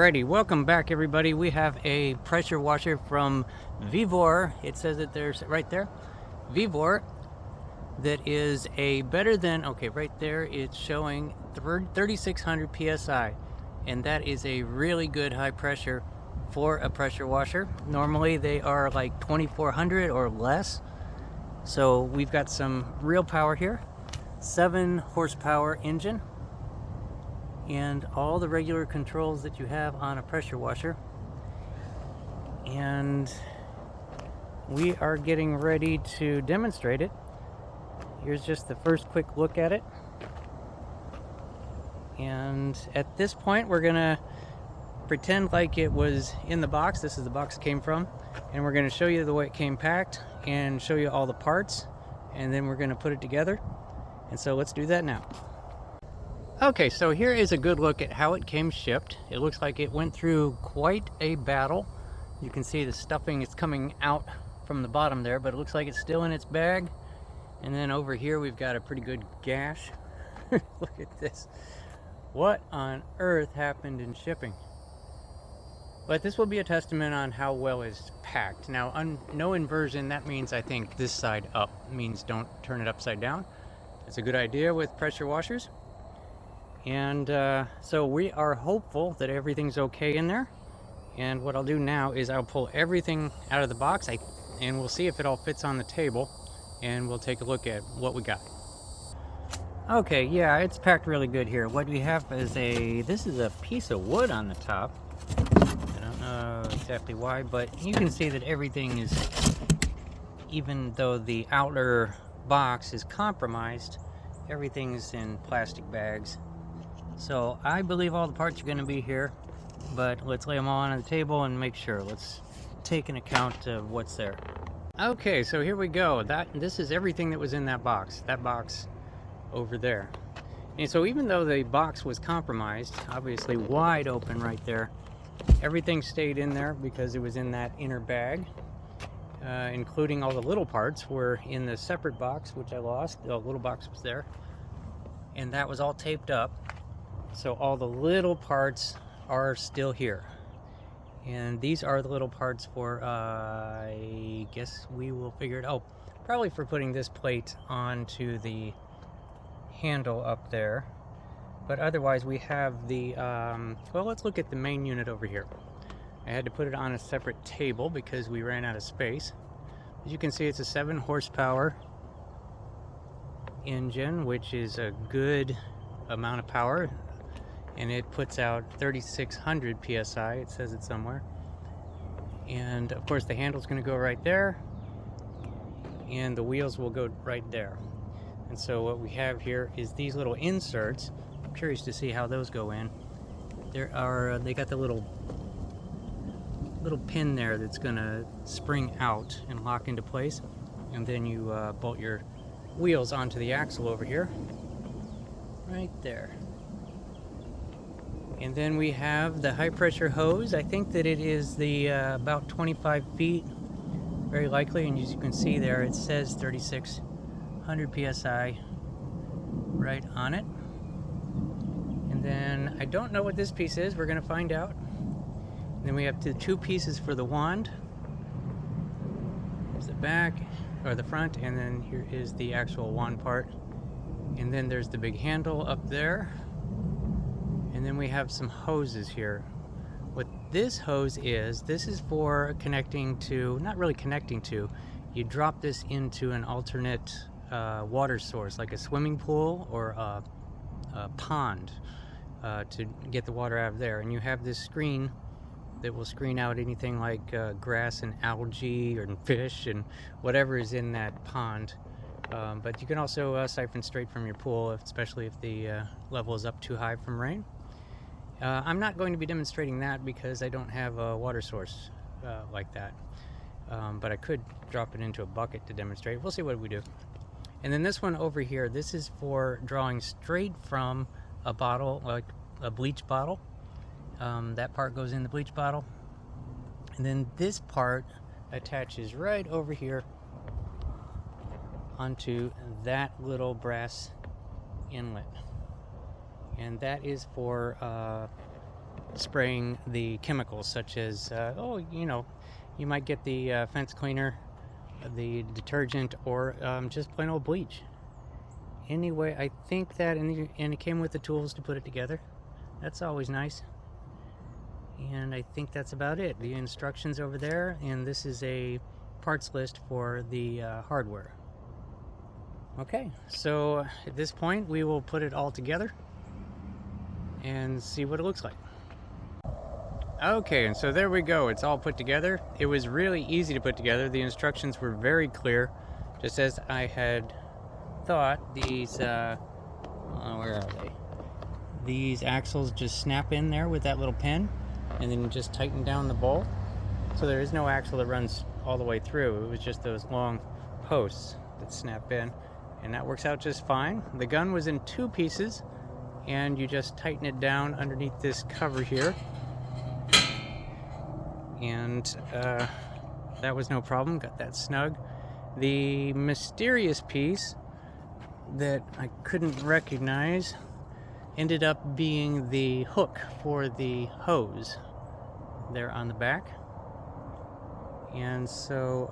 Alrighty, welcome back everybody. We have a pressure washer from VEVOR. It says that there's right there, VEVOR, that is a better than, okay, right there it's showing 3600 psi, and that is a really good high pressure for a pressure washer. Normally they are like 2400 or less, so we've got some real power here. 7 horsepower engine, and all the regular controls that you have on a pressure washer. And we are getting ready to demonstrate it. Here's just the first quick look at it. And at this point we're gonna pretend like it was in the box. This is the box it came from, and we're gonna show you the way it came packed and show you all the parts, and then we're gonna put it together. And so let's do that now. Okay, so here is a good look at how it came shipped. It looks like it went through quite a battle. You can see the stuffing is coming out from the bottom there, but it looks like it's still in its bag. And then over here we've got a pretty good gash. Look at this. What on earth happened in shipping? But this will be a testament on how well it's packed. Now, no inversion, that means I think this side up. It means don't turn it upside down. It's a good idea with pressure washers. And so we are hopeful that everything's okay in there. And what I'll do now is I'll pull everything out of the box, and we'll see if it all fits on the table, and we'll take a look at what we got. Okay, yeah, it's packed really good here. What we have is this is a piece of wood on the top. I don't know exactly why, but you can see that everything is, even though the outer box is compromised, everything's in plastic bags. So I believe all the parts are going to be here, but let's lay them all on the table and make sure. Let's take an account of what's there. Okay, so here we go. This is everything that was in that box over there. And so even though the box was compromised, obviously wide open right there, everything stayed in there because it was in that inner bag, including all the little parts were in the separate box, which I lost. The little box was there, and that was all taped up. So all the little parts are still here. And these are the little parts for, I guess we will figure it out. Probably for putting this plate onto the handle up there. But otherwise we have the, well, let's look at the main unit over here. I had to put it on a separate table because we ran out of space. As you can see, it's a 7 horsepower engine, which is a good amount of power. And it puts out 3600 psi. It says it somewhere. And of course the handle's going to go right there, and the wheels will go right there. And so what we have here is these little inserts. I'm curious to see how those go in. They got the little pin there that's going to spring out and lock into place, and then you bolt your wheels onto the axle over here, right there. And then we have the high pressure hose. I think that it is the about 25 feet, very likely. And as you can see there, it says 3600 psi right on it. And then I don't know what this piece is. We're going to find out. And then we have the 2 pieces for the wand. There's the back, or the front, and then here is the actual wand part. And then there's the big handle up there. And then we have some hoses here. What this hose is, this is for connecting to, not really connecting to, you drop this into an alternate water source, like a swimming pool or a pond, to get the water out of there. And you have this screen that will screen out anything like grass and algae or fish and whatever is in that pond. But you can also siphon straight from your pool, especially if the level is up too high from rain. I'm not going to be demonstrating that because I don't have a water source like that. But I could drop it into a bucket to demonstrate. We'll see what we do. And then this one over here, this is for drawing straight from a bottle, like a bleach bottle. That part goes in the bleach bottle. And then this part attaches right over here onto that little brass inlet. And that is for spraying the chemicals, such as, you might get the fence cleaner, the detergent, or just plain old bleach. Anyway, I think that, and it came with the tools to put it together. That's always nice. And I think that's about it. The instructions over there, and this is a parts list for the hardware. Okay, so at this point we will put it all together and see what it looks like. Okay, and so there we go. It's all put together. It was really easy to put together. The instructions were very clear, just as I had thought. These, where are they? These axles just snap in there with that little pin, and then you just tighten down the bolt. So there is no axle that runs all the way through. It was just those long posts that snap in, and that works out just fine. The gun was in 2 pieces, and you just tighten it down underneath this cover here. And that was no problem, got that snug. The mysterious piece that I couldn't recognize ended up being the hook for the hose there on the back. And so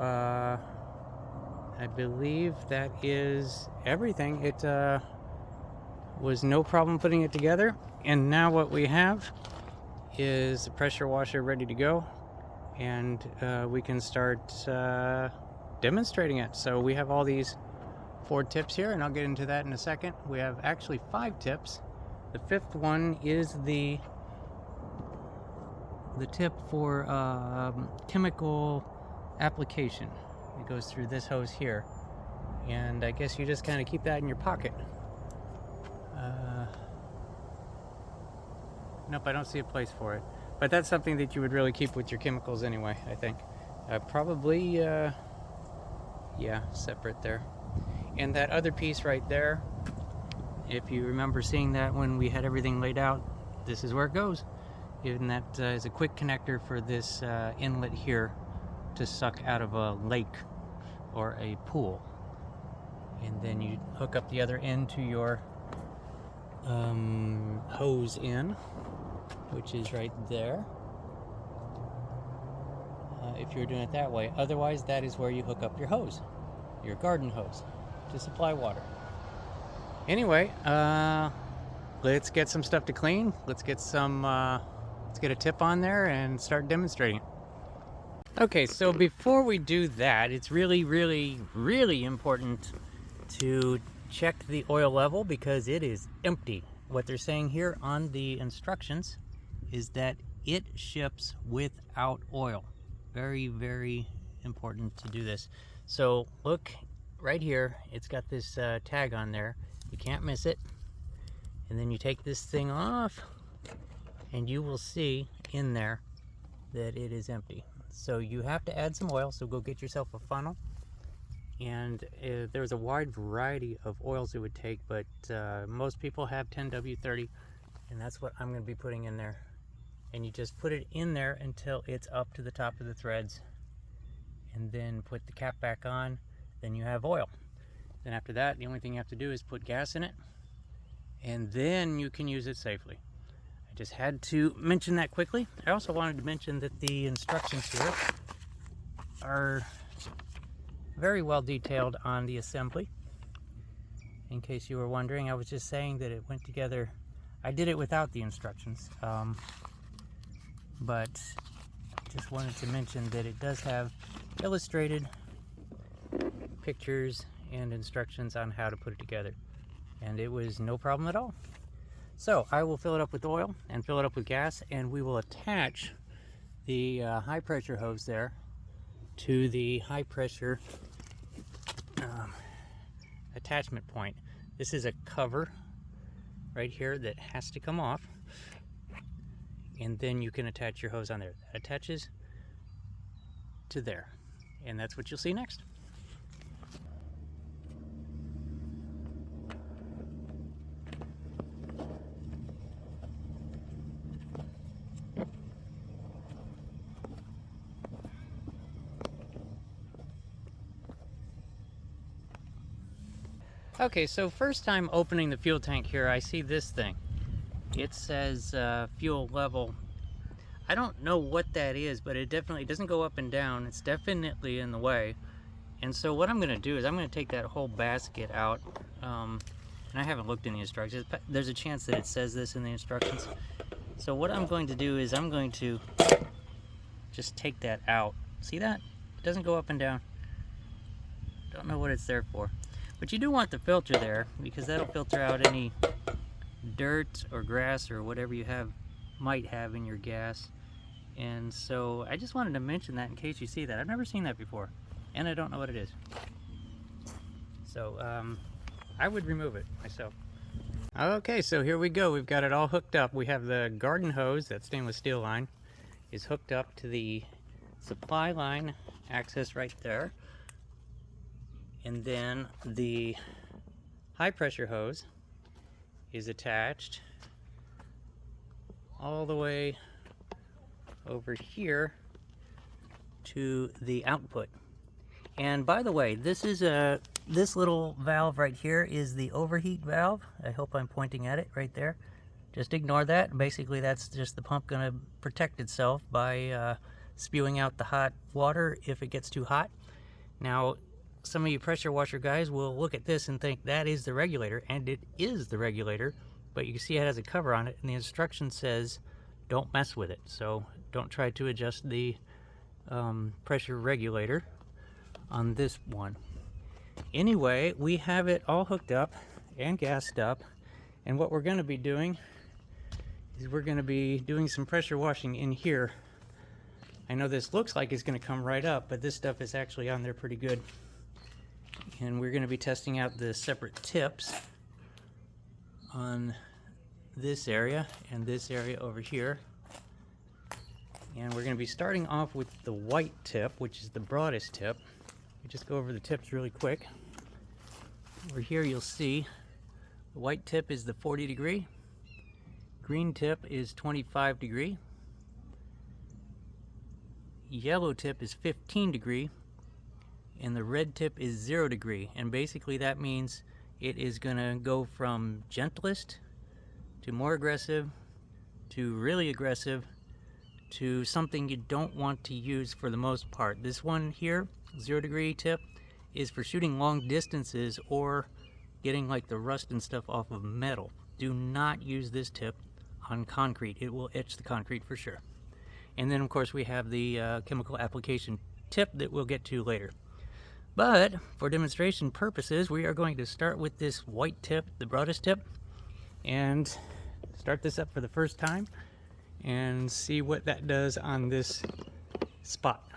I believe that is everything. It was no problem putting it together. And now what we have is the pressure washer ready to go. And we can start demonstrating it. So we have all these 4 tips here, and I'll get into that in a second. We have actually 5 tips. The 5th one is the tip for chemical application. It goes through this hose here, and I guess you just kind of keep that in your pocket. Nope, I don't see a place for it. But that's something that you would really keep with your chemicals anyway, I think. Probably, yeah, separate there. And that other piece right there, if you remember seeing that when we had everything laid out, this is where it goes. And that is a quick connector for this inlet here to suck out of a lake or a pool. And then you hook up the other end to your hose in, which is right there, if you're doing it that way. Otherwise, that is where you hook up your hose, your garden hose, to supply water. Anyway, let's get some stuff to clean. Let's get a tip on there and start demonstrating it. Okay, so before we do that, it's really, really, really important to check the oil level, because it is empty. What they're saying here on the instructions is that it ships without oil. Very, very important to do this. So look right here, it's got this tag on there. You can't miss it. And then you take this thing off, and you will see in there that it is empty. So you have to add some oil, so go get yourself a funnel. And there's a wide variety of oils it would take, but most people have 10W30, and that's what I'm going to be putting in there. And you just put it in there until it's up to the top of the threads, and then put the cap back on. Then you have oil. Then after that, the only thing you have to do is put gas in it, and then you can use it safely. I just had to mention that quickly. I also wanted to mention that the instructions here are very well detailed on the assembly. In case you were wondering, I was just saying that it went together. I did it without the instructions, but just wanted to mention that it does have illustrated pictures and instructions on how to put it together, and it was no problem at all. So I will fill it up with oil and fill it up with gas, and we will attach the high pressure hose there to the high pressure attachment point. This is a cover right here that has to come off, and then you can attach your hose on there. That attaches to there, and that's what you'll see next. Okay, so first time opening the fuel tank here, I see this thing. It says fuel level I don't know what that is, but it definitely doesn't go up and down. It's definitely in the way. And so what I'm going to do is I'm going to take that whole basket out. And I haven't looked in the instructions. There's a chance that it says this in the instructions. So what I'm going to do is I'm going to just take that out. See that? It doesn't go up and down. Don't know what it's there for. But you do want the filter there, because that'll filter out any dirt or grass or whatever you might have in your gas. And so I just wanted to mention that in case you see that. I've never seen that before, and I don't know what it is. So I would remove it myself. Okay, so here we go. We've got it all hooked up. We have the garden hose, that stainless steel line, is hooked up to the supply line access right there. And then the high pressure hose is attached all the way over here to the output. And by the way, this little valve right here is the overheat valve. I hope I'm pointing at it right there. Just ignore that. Basically, that's just the pump going to protect itself by spewing out the hot water if it gets too hot. Now, some of you pressure washer guys will look at this and think that is the regulator, and it is the regulator, but you can see it has a cover on it, and the instruction says don't mess with it. So don't try to adjust the pressure regulator on this one. Anyway, we have it all hooked up and gassed up, and what we're going to be doing is we're going to be doing some pressure washing in here. I know this looks like it's going to come right up, but this stuff is actually on there pretty good. And we're going to be testing out the separate tips on this area and this area over here. And we're going to be starting off with the white tip, which is the broadest tip. We just go over the tips really quick. Over here you'll see the white tip is the 40 degree, green tip is 25 degree, yellow tip is 15 degree, and the red tip is 0 degree. And basically that means it is going to go from gentlest to more aggressive to really aggressive to something you don't want to use for the most part. This one here, 0 degree tip, is for shooting long distances or getting like the rust and stuff off of metal. Do not use this tip on concrete. It will etch the concrete for sure. And then of course we have the chemical application tip that we'll get to later. But for demonstration purposes, we are going to start with this white tip, the broadest tip, and start this up for the first time and see what that does on this spot.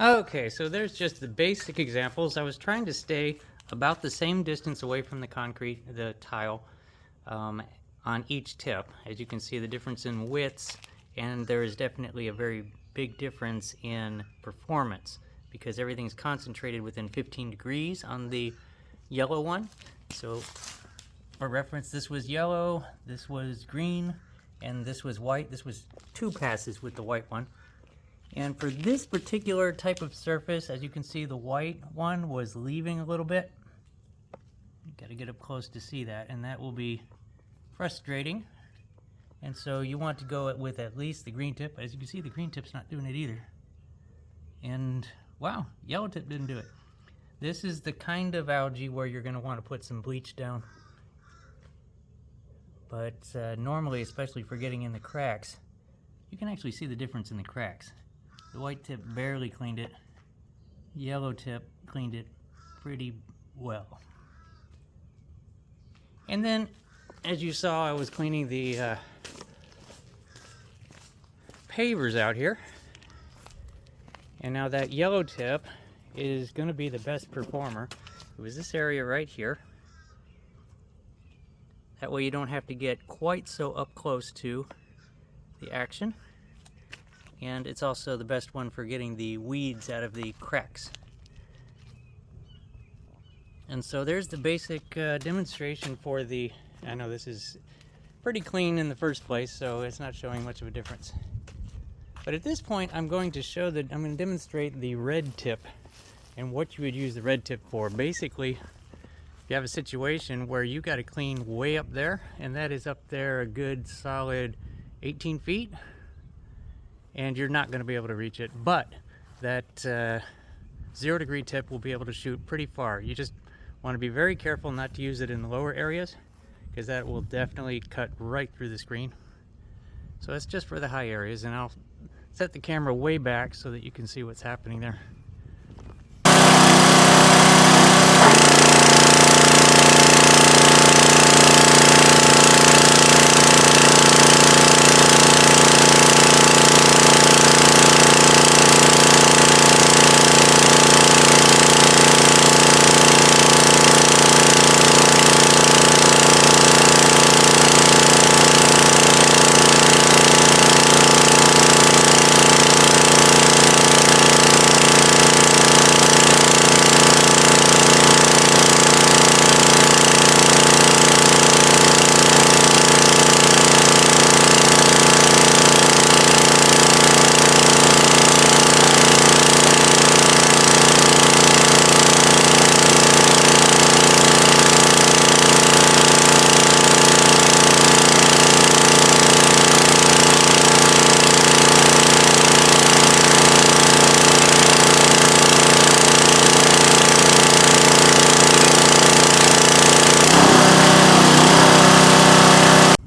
Okay, so there's just the basic examples. I was trying to stay about the same distance away from the concrete, the tile, on each tip. As you can see, the difference in widths, and there is definitely a very big difference in performance because everything's concentrated within 15 degrees on the yellow one. So for reference, this was yellow, this was green, and this was white. This was 2 passes with the white one. And for this particular type of surface, as you can see, the white one was leaving a little bit. You gotta get up close to see that, and that will be frustrating. And so you want to go with at least the green tip. As you can see, the green tip's not doing it either. And wow, yellow tip didn't do it. This is the kind of algae where you're gonna want to put some bleach down. But normally, especially for getting in the cracks, you can actually see the difference in the cracks. The white tip barely cleaned it. Yellow tip cleaned it pretty well. And then, as you saw, I was cleaning the pavers out here. And now that yellow tip is going to be the best performer. It was this area right here. That way you don't have to get quite so up close to the action. And it's also the best one for getting the weeds out of the cracks. And so there's the basic demonstration for the, I know this is pretty clean in the first place, so it's not showing much of a difference. But at this point, I'm going to demonstrate the red tip and what you would use the red tip for. Basically, if you have a situation where you got to clean way up there, and that is up there a good solid 18 feet, and you're not going to be able to reach it, but that 0 degree tip will be able to shoot pretty far. You just want to be very careful not to use it in the lower areas, because that will definitely cut right through the screen. So it's just for the high areas, and I'll set the camera way back so that you can see what's happening there.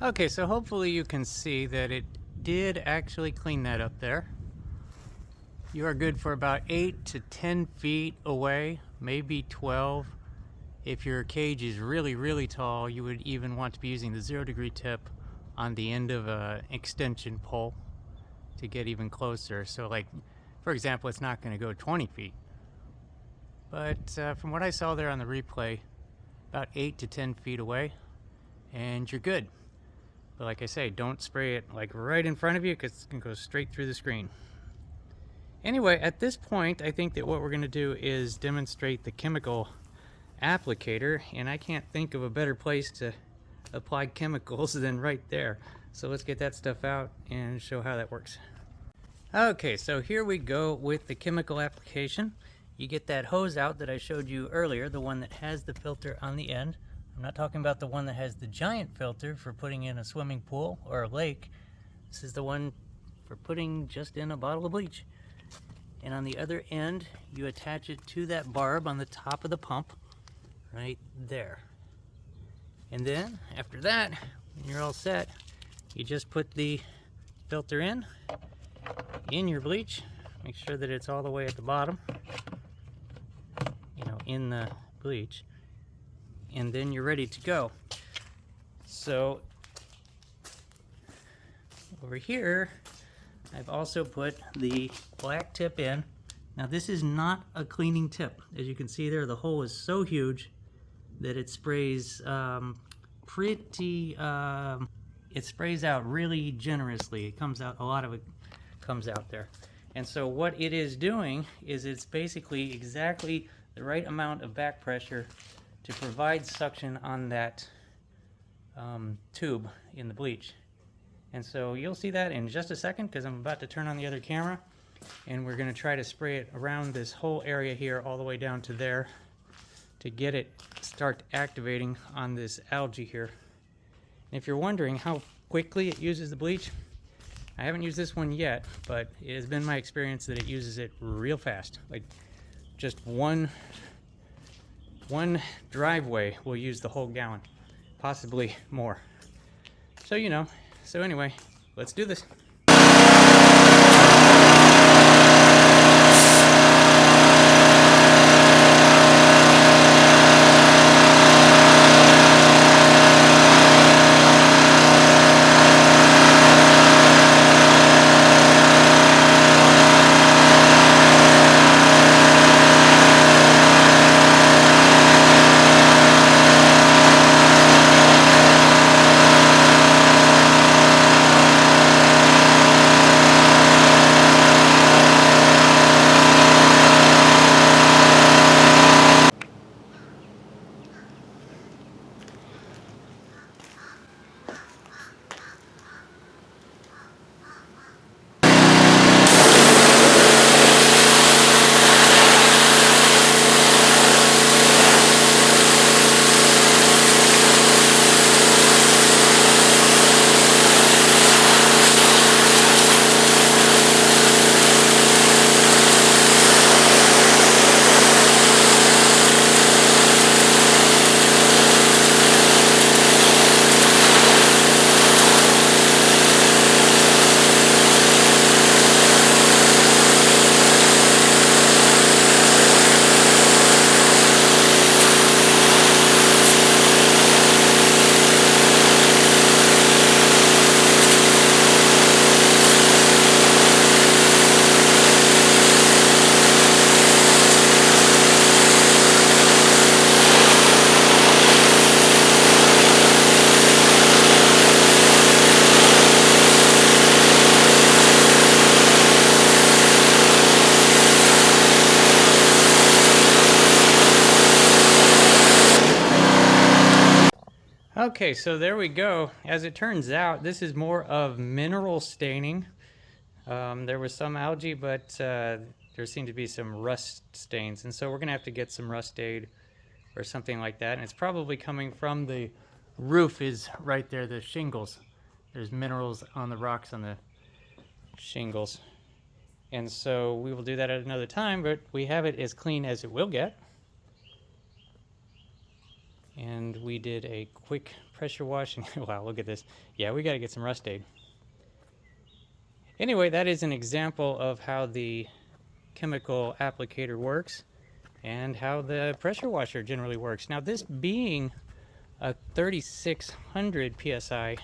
Okay, so hopefully you can see that it did actually clean that up there. You are good for about 8 to 10 feet away, maybe 12. If your cage is really, really tall, you would even want to be using the 0 degree tip on the end of an extension pole to get even closer. So like, for example, it's not going to go 20 feet. But from what I saw there on the replay, about 8 to 10 feet away, and you're good. But like I say, don't spray it like right in front of you because it's going to go straight through the screen. Anyway, at this point, I think that what we're going to do is demonstrate the chemical applicator, and I can't think of a better place to apply chemicals than right there. So let's get that stuff out and show how that works. Okay, so here we go with the chemical application. You get that hose out that I showed you earlier, the one that has the filter on the end. I'm not talking about the one that has the giant filter for putting in a swimming pool or a lake. This is the one for putting just in a bottle of bleach. And on the other end, you attach it to that barb on the top of the pump, right there. And then, after that, when you're all set, you just put the filter in your bleach. Make sure that it's all the way at the bottom, in the bleach. And then you're ready to go. So over here, I've also put the black tip in Now this is not a cleaning tip. As you can see there, the hole is so huge that it sprays it sprays out really generously. It comes out, a lot of it comes out there. And so what it is doing is it's basically exactly the right amount of back pressure to provide suction on that tube in the bleach. And so you'll see that in just a second, because I'm about to turn on the other camera, and we're going to try to spray it around this whole area here all the way down to there to get it start activating on this algae here. And if you're wondering how quickly it uses the bleach, I haven't used this one yet, but it has been my experience that it uses it real fast. Like just one driveway will use the whole gallon, possibly more. So you know, so anyway, let's do this. Okay, so there we go. As it turns out, this is more of mineral staining. There was some algae, but there seemed to be some rust stains. And so we're going to have to get some rust aid or something like that. And it's probably coming from the roof is right there, the shingles. There's minerals on the rocks on the shingles. And so we will do that at another time, but we have it as clean as it will get. And we did a quick pressure wash, and wow, look at this. Yeah, we got to get some rust aid. Anyway, that is an example of how the chemical applicator works and how the pressure washer generally works. Now, this being a 3600 psi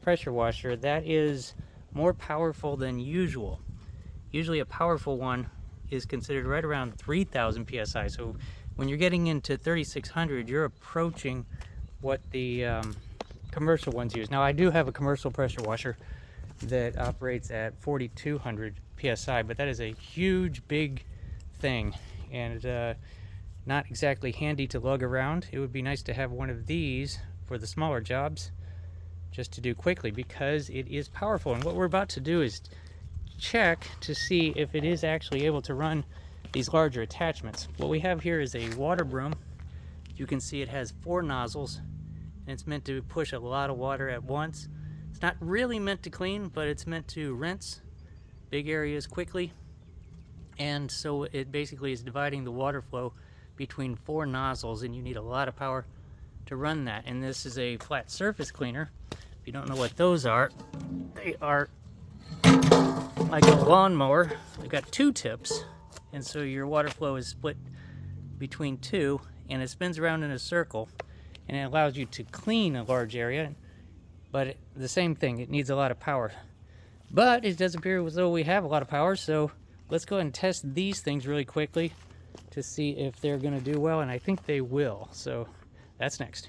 pressure washer, that is more powerful than usual. Usually a powerful one is considered right around 3000 psi. So when you're getting into 3600, you're approaching what the commercial ones use. Now, I do have a commercial pressure washer that operates at 4200 psi, but that is a huge, big thing, and not exactly handy to lug around. It would be nice to have one of these for the smaller jobs, just to do quickly, because it is powerful. And what we're about to do is check to see if it is actually able to run these larger attachments. What we have here is a water broom. You can see it has 4 nozzles, and it's meant to push a lot of water at once. It's not really meant to clean, but it's meant to rinse big areas quickly. And so it basically is dividing the water flow between 4 nozzles, and you need a lot of power to run that. And this is a flat surface cleaner. If you don't know what those are, they are like a lawnmower. They've got 2 tips, and so your water flow is split between 2, and it spins around in a circle, and it allows you to clean a large area. But the same thing, it needs a lot of power. But it does appear as though we have a lot of power, so let's go ahead and test these things really quickly to see if they're going to do well, and I think they will. So that's next.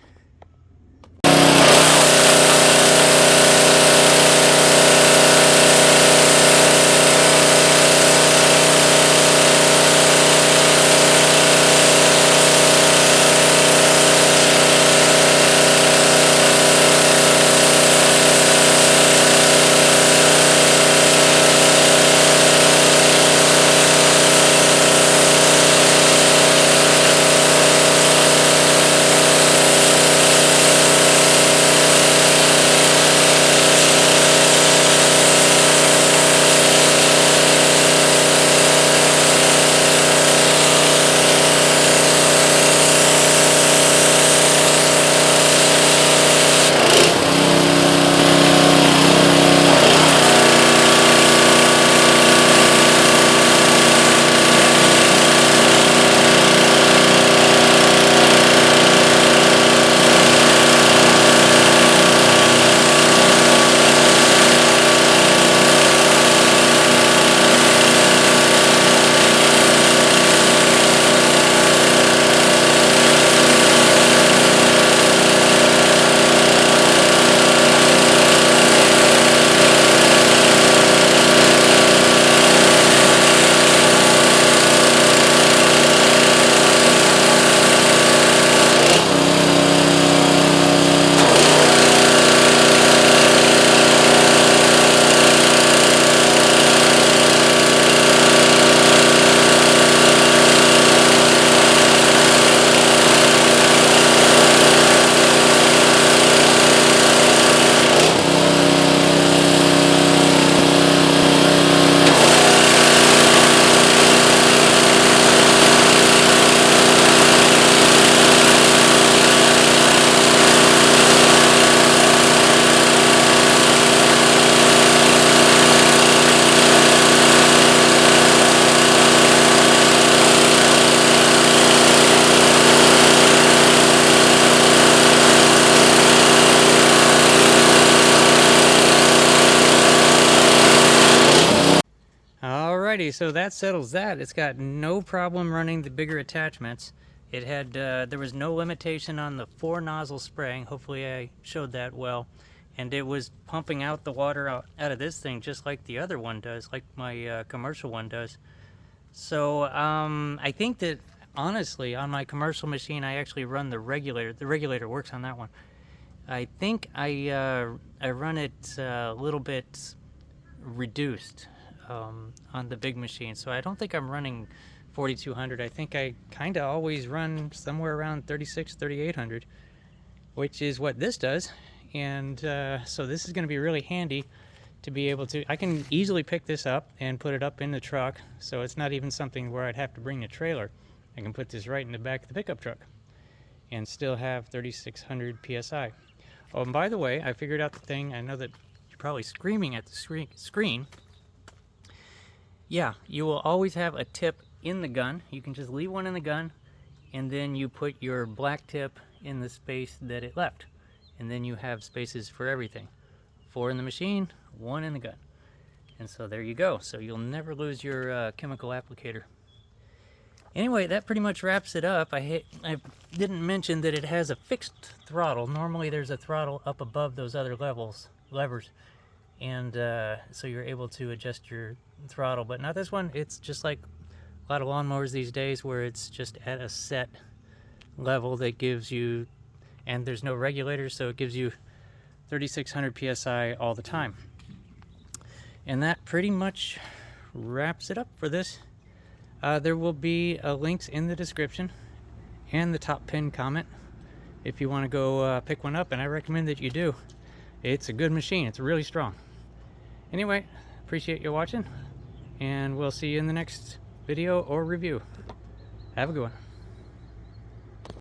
Alrighty, so that settles that. It's got no problem running the bigger attachments. It had there was no limitation on the 4 nozzle spraying. Hopefully I showed that well. And it was pumping out the water out of this thing just like the other one does, like my commercial one does. So I think that honestly on my commercial machine I actually run the regulator. The regulator works on that one. I think I run it a little bit reduced on the big machine, so I don't think I'm running 4200. I think I kind of always run somewhere around 3800, which is what this does. And so this is going to be really handy to be able to, I can easily pick this up and put it up in the truck, so it's not even something where I'd have to bring the trailer. I can put this right in the back of the pickup truck and still have 3600 psi. Oh, and by the way, I figured out the thing. I know that you're probably screaming at the screen. Yeah, you will always have a tip in the gun. You can just leave one in the gun, and then you put your black tip in the space that it left. And then you have spaces for everything. 4 in the machine, 1 in the gun. And so there you go. So you'll never lose your chemical applicator. Anyway, that pretty much wraps it up. I didn't mention that it has a fixed throttle. Normally there's a throttle up above those other levers. And so you're able to adjust your throttle, but not this one. It's just like a lot of lawnmowers these days where it's just at a set level that gives you, and there's no regulators, so it gives you 3600 psi all the time. And that pretty much wraps it up for this. There will be links in the description and the top pinned comment if you want to go pick one up, and I recommend that you do. It's a good machine. It's really strong. Anyway, appreciate you watching, and we'll see you in the next video or review. Have a good one.